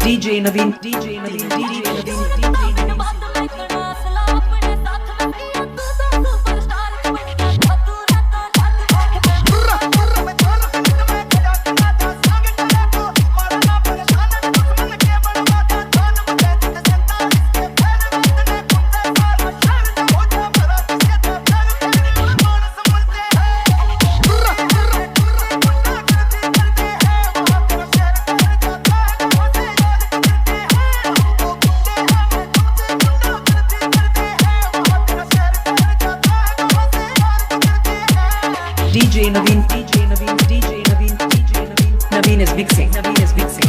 DJ Naveen, DJ Naveen, DJ Naveen, DJ Naveen. DJ Naveen, DJ Naveen, DJ Naveen, DJ Naveen. Naveen is mixing. Naveen is mixing.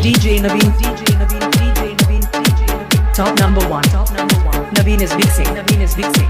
DJ Naveen, DJ Naveen, DJ Naveen, DJ Naveen. Top number one, top number one. Naveen is mixing. Naveen is mixing.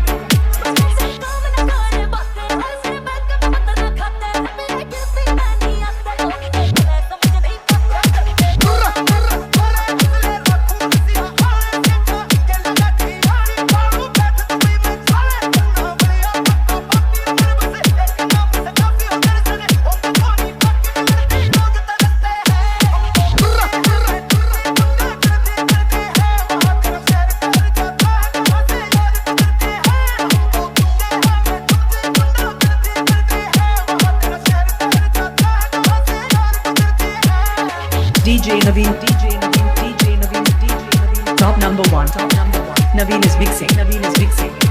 DJ Naveen, DJ Naveen, DJ Naveen, DJ Naveen. Top number one, top number one. Naveen is mixing. Naveen is mixing.